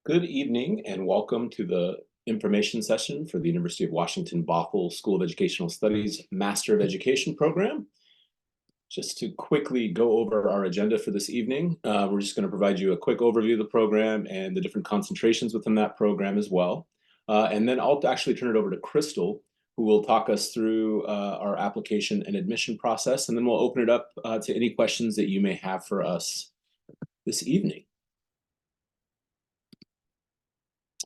Good evening and welcome to the information session for the University of Washington Bothell School of Educational Studies Master of Education program. Just to quickly go over our agenda for this evening, we're just going to provide you a quick overview of the program and the different concentrations within that program as well. And then I'll actually turn it over to Cristal, who will talk us through our application and admission process, and then we'll open it up to any questions that you may have for us this evening.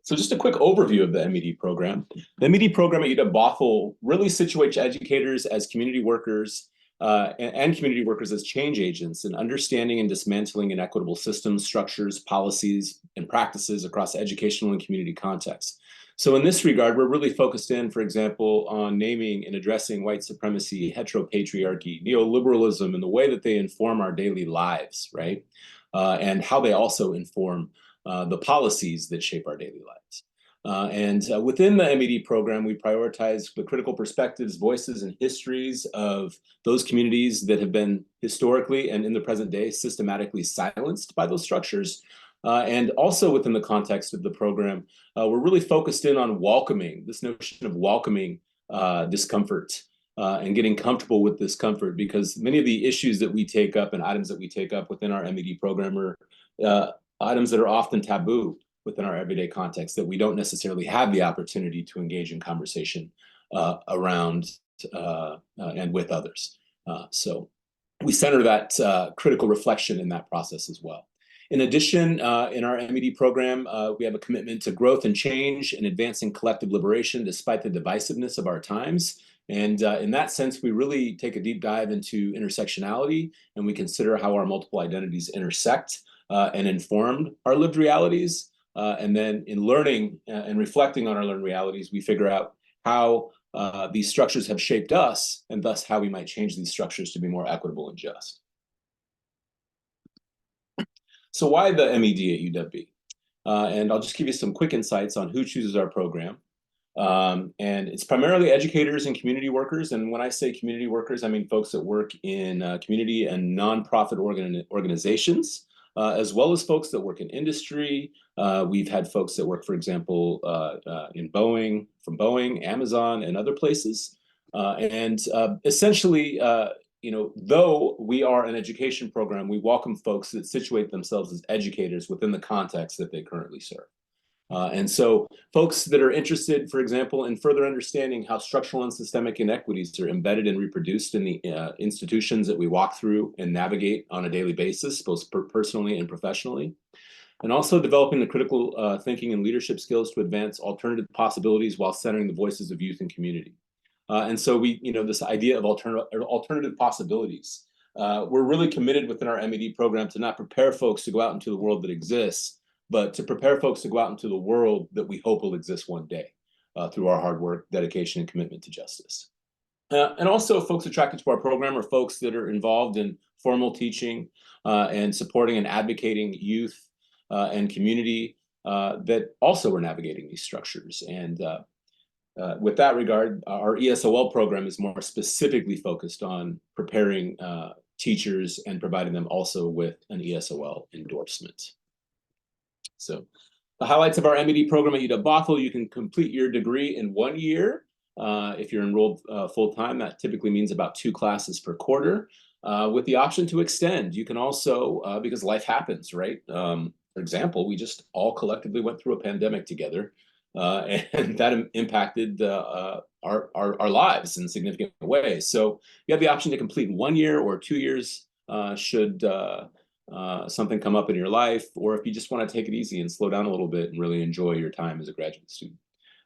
So just a quick overview of the M.Ed program. The M.Ed program at UW-Bothell really situates educators as community workers and community workers as change agents in understanding and dismantling inequitable systems, structures, policies, and practices across educational and community contexts. So in this regard, we're really focused in, for example, on naming and addressing white supremacy, heteropatriarchy, neoliberalism, and the way that they inform our daily lives, right? And how they also inform the policies that shape our daily lives. Within the M.Ed program, we prioritize the critical perspectives, voices, and histories of those communities that have been historically and in the present day systematically silenced by those structures. And also within the context of the program, we're really focused in on welcoming, this notion of welcoming discomfort and getting comfortable with discomfort, because many of the issues that we take up and items that we take up within our M.Ed program are items that are often taboo within our everyday context that we don't necessarily have the opportunity to engage in conversation around and with others. So we center that critical reflection in that process as well. In addition, in our M.Ed program, we have a commitment to growth and change and advancing collective liberation despite the divisiveness of our times. And in that sense, we really take a deep dive into intersectionality, and we consider how our multiple identities intersect and inform our lived realities. And then in learning and reflecting on our learned realities, we figure out how these structures have shaped us, and thus how we might change these structures to be more equitable and just. So why the M.Ed at UW? And I'll just give you some quick insights on who chooses our program. And it's primarily educators and community workers. And when I say community workers, I mean folks that work in community and nonprofit organizations, as well as folks that work in industry. We've had folks that work, for example, in Boeing, from Boeing, Amazon, and other places. Essentially, though we are an education program, we welcome folks that situate themselves as educators within the context that they currently serve. And so folks that are interested, for example, in further understanding how structural and systemic inequities are embedded and reproduced in the institutions that we walk through and navigate on a daily basis, both personally and professionally, and also developing the critical thinking and leadership skills to advance alternative possibilities while centering the voices of youth and community. And so we, this idea of alternative possibilities, we're really committed within our M.Ed program to not prepare folks to go out into the world that exists, but to prepare folks to go out into the world that we hope will exist one day through our hard work, dedication, and commitment to justice. And also folks attracted to our program are folks that are involved in formal teaching and supporting and advocating youth and community that also are navigating these structures. And with that regard, our ESOL program is more specifically focused on preparing teachers and providing them also with an ESOL endorsement. So the highlights of our M.Ed program at UW-Bothell: you can complete your degree in 1 year. If you're enrolled full-time, that typically means about 2 classes per quarter, with the option to extend. You can also, because life happens, right? For example, we just all collectively went through a pandemic together, and that impacted our lives in significant ways. So you have the option to complete 1 year or 2 years should something come up in your life, or if you just want to take it easy and slow down a little bit and really enjoy your time as a graduate student.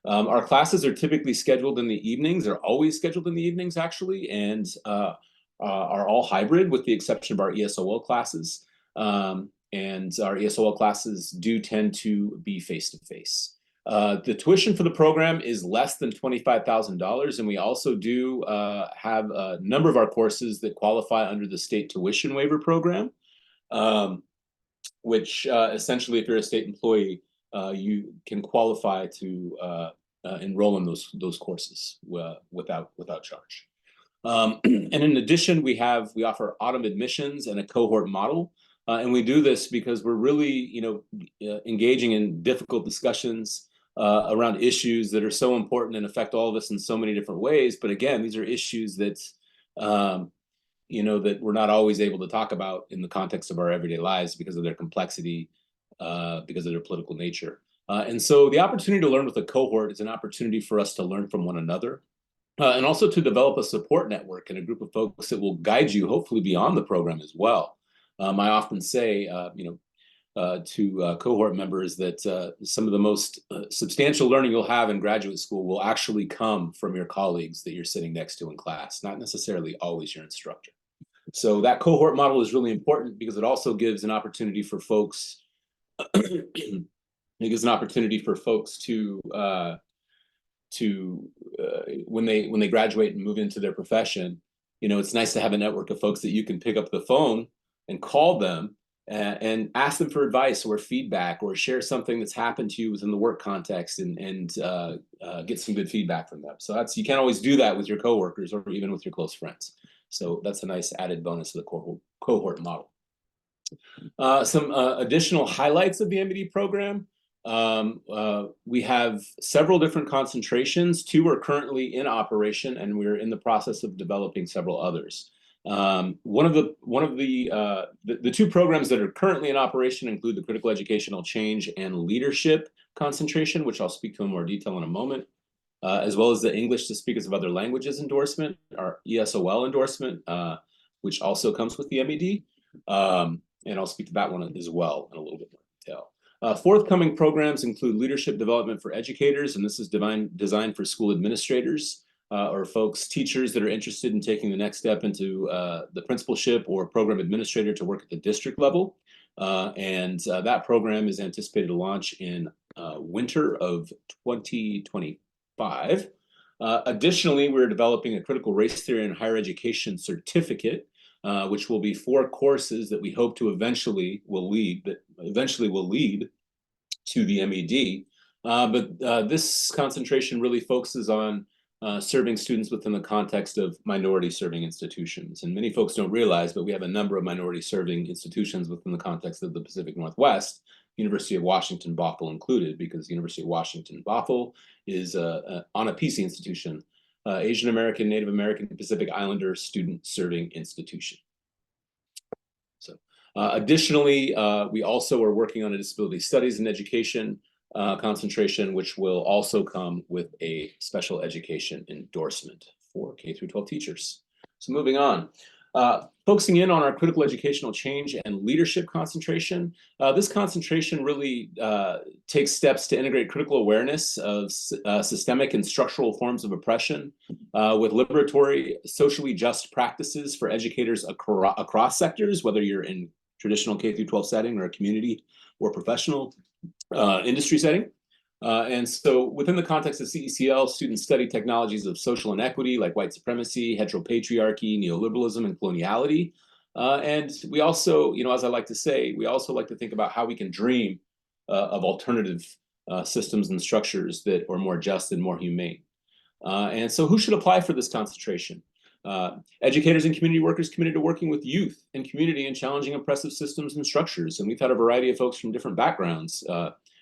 Our classes are typically scheduled in the evenings. They're always scheduled in the evenings, actually, and are all hybrid with the exception of our ESOL classes. And our ESOL classes do tend to be face-to-face. The tuition for the program is less than $25,000, and we also do have a number of our courses that qualify under the state tuition waiver program, which essentially, if you're a state employee, you can qualify to enroll in those courses without charge. And in addition, we offer autumn admissions and a cohort model. And we do this because we're really, engaging in difficult discussions around issues that are so important and affect all of us in so many different ways. But again, these are issues that, that we're not always able to talk about in the context of our everyday lives because of their complexity, because of their political nature. And so the opportunity to learn with a cohort is an opportunity for us to learn from one another. And also to develop a support network and a group of folks that will guide you, hopefully beyond the program as well. I often say, to cohort members that some of the most substantial learning you'll have in graduate school will actually come from your colleagues that you're sitting next to in class, not necessarily always your instructor. So that cohort model is really important because it also gives an opportunity for folks. It gives an opportunity for folks to when they graduate and move into their profession. It's nice to have a network of folks that you can pick up the phone and call them and ask them for advice or feedback, or share something that's happened to you within the work context and get some good feedback from them. So you can't always do that with your coworkers or even with your close friends. So that's a nice added bonus of the cohort model. Some additional highlights of the M.Ed program. We have several different concentrations. 2 are currently in operation, and we're in the process of developing several others. One of the 2 programs that are currently in operation include the Critical Educational Change and Leadership concentration, which I'll speak to in more detail in a moment, as well as the English to Speakers of Other Languages endorsement, our ESOL endorsement, which also comes with the M.Ed. And I'll speak to that one as well in a little bit more detail. Forthcoming programs include leadership development for educators, and this is designed for school administrators or teachers that are interested in taking the next step into the principalship or program administrator to work at the district level. That program is anticipated to launch in winter of 2025. Additionally, we're developing a critical race theory and higher education certificate, which will be 4 courses that we hope to eventually will lead to the M.Ed. But this concentration really focuses on serving students within the context of minority serving institutions. And many folks don't realize, but we have a number of minority serving institutions within the context of the Pacific Northwest, University of Washington, Bothell included, because the University of Washington, Bothell is on a PC institution, Asian American, Native American, Pacific Islander student serving institution. So additionally, we also are working on a disability studies and education concentration, which will also come with a special education endorsement for K-12 teachers. So moving on. Focusing in on our critical educational change and leadership concentration, this concentration really takes steps to integrate critical awareness of systemic and structural forms of oppression with liberatory, socially just practices for educators across sectors, whether you're in traditional K-12 setting or a community or professional industry setting. And so within the context of CECL, students study technologies of social inequity like white supremacy, heteropatriarchy, neoliberalism, and coloniality. And we also, as I like to say, we also like to think about how we can dream of alternative systems and structures that are more just and more humane. And so who should apply for this concentration? Educators and community workers committed to working with youth and community and challenging oppressive systems and structures. And we've had a variety of folks from different backgrounds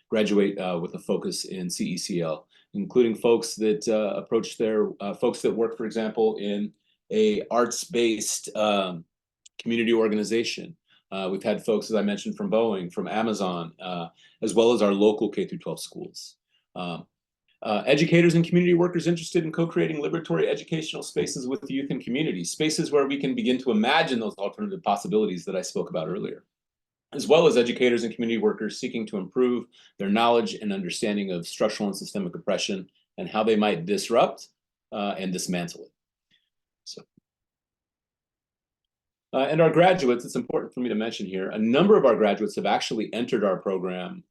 graduate with a focus in CECL, including folks that approach their folks that work, for example, in a arts-based community organization. We've had folks, as I mentioned, from Boeing, from Amazon, as well as our local K-12 schools. Educators and community workers interested in co-creating liberatory educational spaces with youth and communities, spaces where we can begin to imagine those alternative possibilities that I spoke about earlier, as well as educators and community workers seeking to improve their knowledge and understanding of structural and systemic oppression and how they might disrupt and dismantle it. So, and our graduates, it's important for me to mention here, a number of our graduates have actually entered our program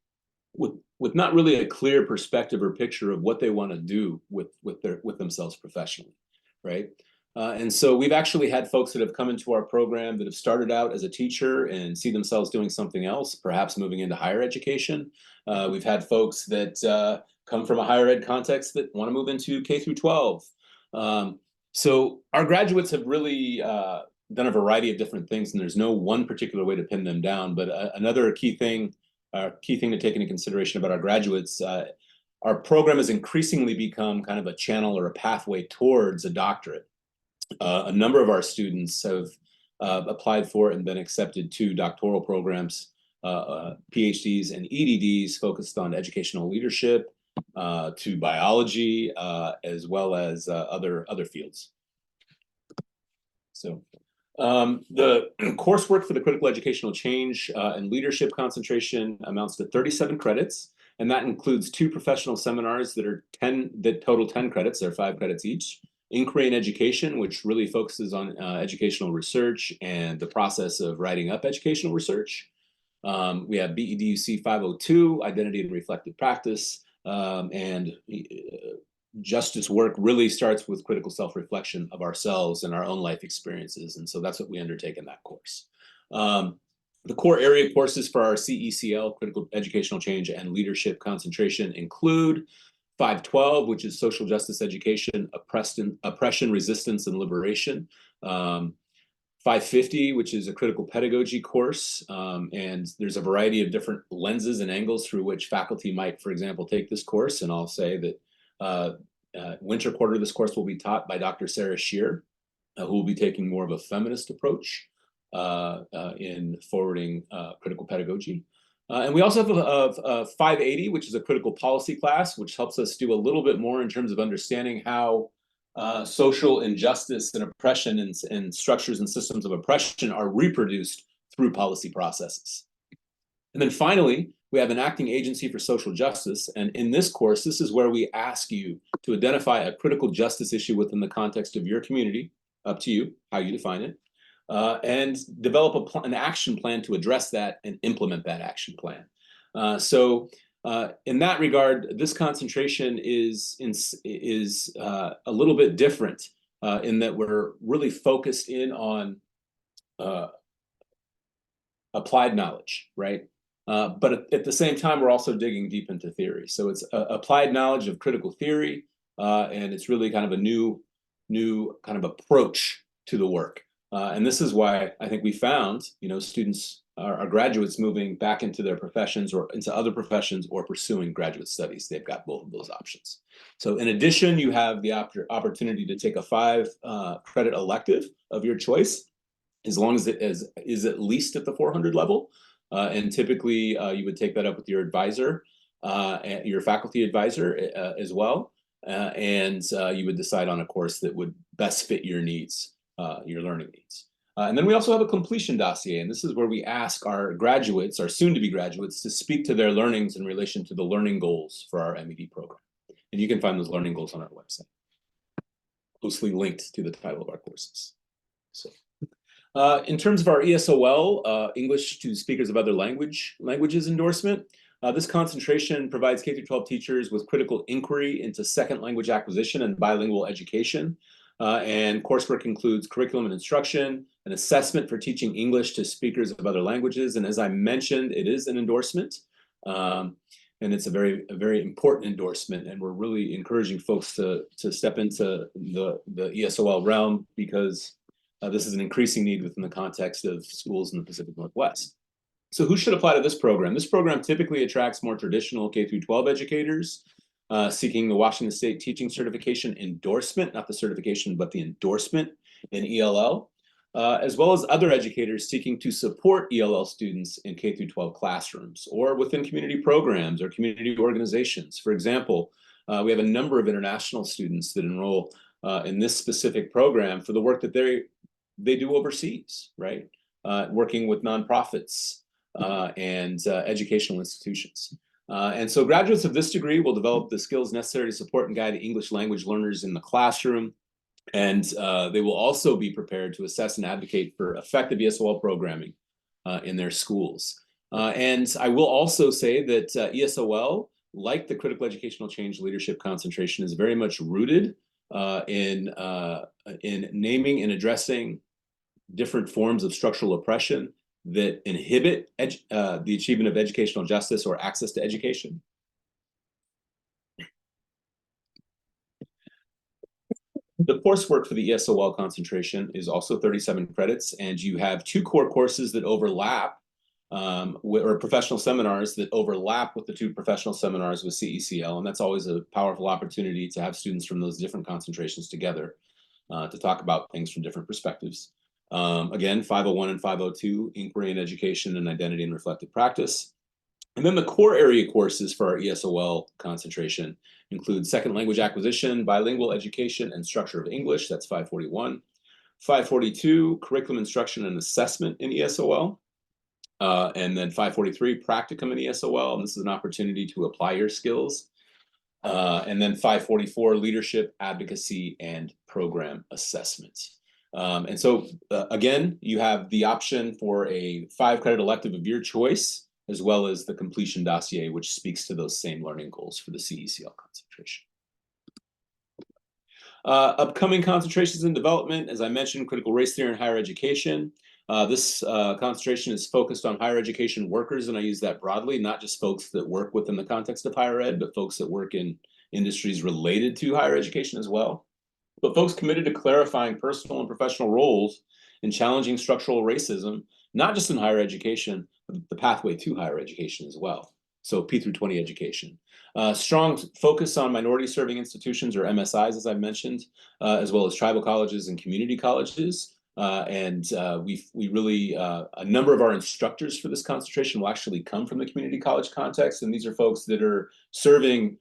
with not really a clear perspective or picture of what they want to do with themselves professionally, right? And so we've actually had folks that have come into our program that have started out as a teacher and see themselves doing something else, perhaps moving into higher education. We've had folks that come from a higher ed context that want to move into K through 12. So our graduates have really done a variety of different things, and there's no one particular way to pin them down. But another key thing to take into consideration about our graduates, our program has increasingly become kind of a channel or a pathway towards a doctorate. A number of our students have applied for and been accepted to doctoral programs, PhDs and EDDs focused on educational leadership, to biology, as well as other fields. So the coursework for the critical educational change and leadership concentration amounts to 37 credits, and that includes 2 professional seminars that total 10 credits. They're 5 credits each. Inquiry and Education, which really focuses on educational research and the process of writing up educational research. We have BEDUC 502, Identity and Reflective Practice, and justice work really starts with critical self-reflection of ourselves and our own life experiences, and so that's what we undertake in that course. The core area courses for our CECL, Critical Educational Change and Leadership Concentration, include 512, which is Social Justice Education, Oppression, Resistance, and Liberation. 550, which is a critical pedagogy course, and there's a variety of different lenses and angles through which faculty might, for example, take this course. And I'll say that winter quarter, this course will be taught by Dr. Sarah Shear, who will be taking more of a feminist approach in forwarding critical pedagogy. And we also have a 580, which is a critical policy class, which helps us do a little bit more in terms of understanding how social injustice and oppression and structures and systems of oppression are reproduced through policy processes. And then finally, we have an acting agency for social justice. And in this course, this is where we ask you to identify a critical justice issue within the context of your community, up to you, how you define it, and develop an action plan to address that and implement that action plan. In that regard, this concentration is a little bit different in that we're really focused in on applied knowledge, right? But at the same time, we're also digging deep into theory. So it's applied knowledge of critical theory, and it's really kind of a new kind of approach to the work. And this is why I think we found, students, our graduates moving back into their professions or into other professions or pursuing graduate studies. They've got both of those options. So in addition, you have the opportunity to take a 5-credit elective of your choice, as long as it is at least at the 400 level. And typically, you would take that up with your advisor, your faculty advisor as well. And you would decide on a course that would best fit your needs, your learning needs. And then we also have a completion dossier, and this is where we ask our graduates, our soon-to-be graduates, to speak to their learnings in relation to the learning goals for our M.Ed program. And you can find those learning goals on our website, closely linked to the title of our courses. So, in terms of our ESOL, English to Speakers of Other Languages endorsement, this concentration provides K-12 teachers with critical inquiry into second language acquisition and bilingual education. And coursework includes curriculum and instruction, an assessment for teaching English to speakers of other languages. And as I mentioned, it is an endorsement, and it's a very important endorsement. And we're really encouraging folks to step into the ESOL realm, because this is an increasing need within the context of schools in the Pacific Northwest. So who should apply to this program? This program typically attracts more traditional K-12 educators seeking the Washington State Teaching Certification endorsement, not the certification, but the endorsement in ELL, as well as other educators seeking to support ELL students in K-12 classrooms or within community programs or community organizations. For example, we have a number of international students that enroll in this specific program for the work that they do overseas, right? Working with nonprofits and educational institutions. And so graduates of this degree will develop the skills necessary to support and guide English language learners in the classroom. And they will also be prepared to assess and advocate for effective ESOL programming in their schools. And I will also say that ESOL, like the critical educational change leadership concentration, is very much rooted in naming and addressing different forms of structural oppression that inhibit the achievement of educational justice or access to education. The coursework for the ESOL concentration is also 37 credits, and you have 2 core courses that overlap, or professional seminars that overlap with the 2 professional seminars with CECL, and that's always a powerful opportunity to have students from those different concentrations together to talk about things from different perspectives. Again, 501 and 502, Inquiry and Education and Identity and Reflective Practice. And then the core area courses for our ESOL concentration include Second Language Acquisition, Bilingual Education, and Structure of English, that's 541. 542, Curriculum Instruction and Assessment in ESOL. And then 543, Practicum in ESOL, and this is an opportunity to apply your skills. And then 544, Leadership, Advocacy, and Program Assessment. And so, again, you have the option for a 5-credit elective of your choice, as well as the completion dossier, which speaks to those same learning goals for the CECL concentration. Upcoming concentrations in development, as I mentioned, critical race theory in higher education. This concentration is focused on higher education workers, and I use that broadly, not just folks that work within the context of higher ed, but folks that work in industries related to higher education as well. But folks committed to clarifying personal and professional roles in challenging structural racism, not just in higher education, but the pathway to higher education as well. So P through 20 education. Strong focus on minority serving institutions, or MSIs, as I mentioned, as well as tribal colleges and community colleges. We really, a number of our instructors for this concentration will actually come from the community college context. And these are folks that are serving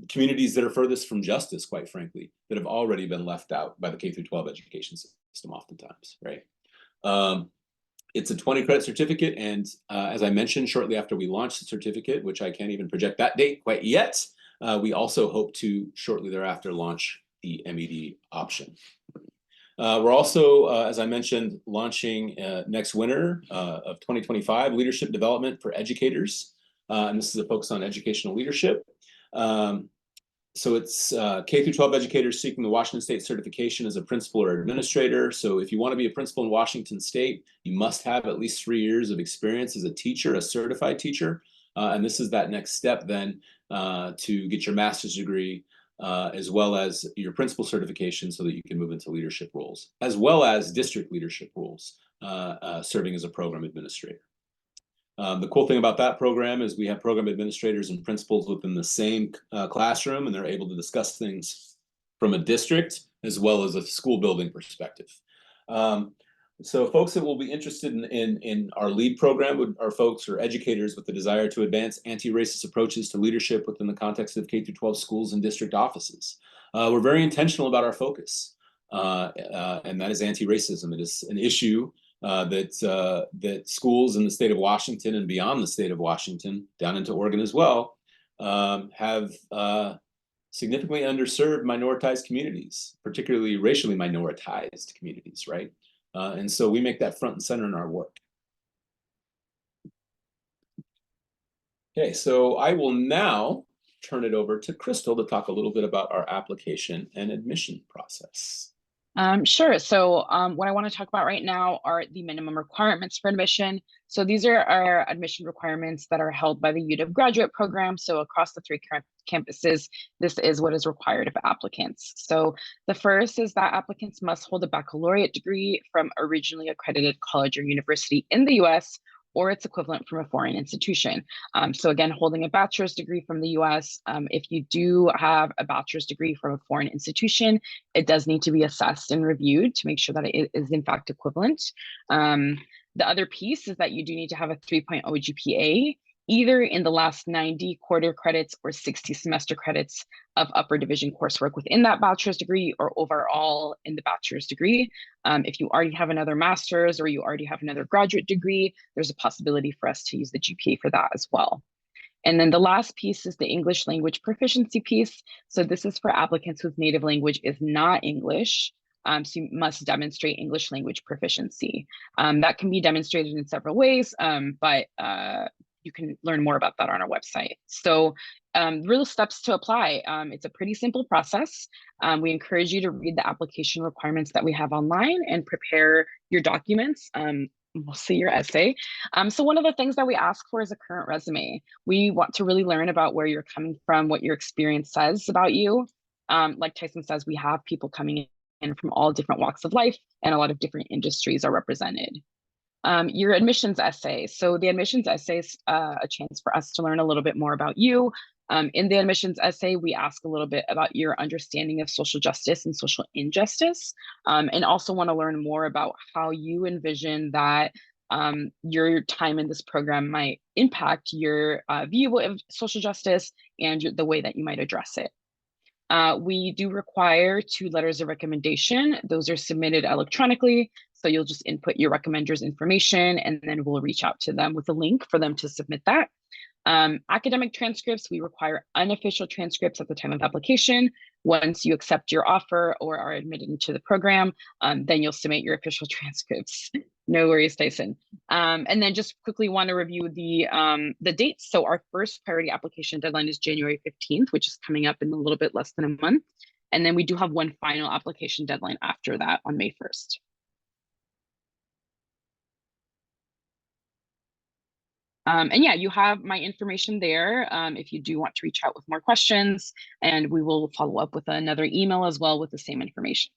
communities that are furthest from justice, quite frankly, that have already been left out by the K through 12 education system oftentimes, right? It's a 20-credit certificate, and as I mentioned, shortly after we launch the certificate, which I can't even project that date quite yet, we also hope to shortly thereafter launch the M.Ed option. We're also, as I mentioned, launching next winter of 2025, Leadership Development for Educators, and this is a focus on educational leadership. So it's K through 12 educators seeking the Washington State certification as a principal or administrator. So if you want to be a principal in Washington State, you must have at least 3 years of experience as a teacher, a certified teacher. And this is that next step then to get your master's degree, as well as your principal certification so that you can move into leadership roles, as well as district leadership roles, serving as a program administrator. The cool thing about that program is we have program administrators and principals within the same classroom, and they're able to discuss things from a district as well as a school building perspective. So folks that will be interested in our LEAD program are folks or educators with the desire to advance anti-racist approaches to leadership within the context of K through 12 schools and district offices. We're very intentional about our focus, and that is anti-racism. It is an issue that schools in the state of Washington and beyond the state of Washington, down into Oregon as well, have significantly underserved minoritized communities, particularly racially minoritized communities, right? And so we make that front and center in our work. Okay, so I will now turn it over to Cristal to talk a little bit about our application and admission process. Sure. So what I want to talk about right now are the minimum requirements for admission. So these are our admission requirements that are held by the UW graduate program. So across the 3 campuses, this is what is required of applicants. So the first is that applicants must hold a baccalaureate degree from a regionally accredited college or university in the US, or its equivalent from a foreign institution. So again, holding a bachelor's degree from the US, if you do have a bachelor's degree from a foreign institution, it does need to be assessed and reviewed to make sure that it is in fact equivalent. The other piece is that you do need to have a 3.0 GPA, either in the last 90 quarter credits or 60 semester credits of upper division coursework within that bachelor's degree or overall in the bachelor's degree. If you already have another master's or you already have another graduate degree, there's a possibility for us to use the GPA for that as well. And then the last piece is the English language proficiency piece. So this is for applicants whose native language is not English. So you must demonstrate English language proficiency. That can be demonstrated in several ways, but you can learn more about that on our website. So real steps to apply. It's a pretty simple process. We encourage you to read the application requirements that we have online and prepare your documents. We'll see your essay. So one of the things that we ask for is a current resume. We want to really learn about where you're coming from, what your experience says about you. like Tyson says, we have people coming in from all different walks of life, and a lot of different industries are represented. Your admissions essay. So the admissions essay is a chance for us to learn a little bit more about you. In the admissions essay, we ask a little bit about your understanding of social justice and social injustice, and also want to learn more about how you envision that your time in this program might impact your view of social justice and the way that you might address it. We do require 2 letters of recommendation. Those are submitted electronically. So you'll just input your recommender's information, and then we'll reach out to them with a link for them to submit that. Academic transcripts, we require unofficial transcripts at the time of application. Once you accept your offer or are admitted into the program, then you'll submit your official transcripts. No worries, Tyson. And then just quickly want to review the dates. So our first priority application deadline is January 15th, which is coming up in a little bit less than a month. And then we do have one final application deadline after that on May 1st. And yeah, you have my information there if you do want to reach out with more questions, and we will follow up with another email as well with the same information.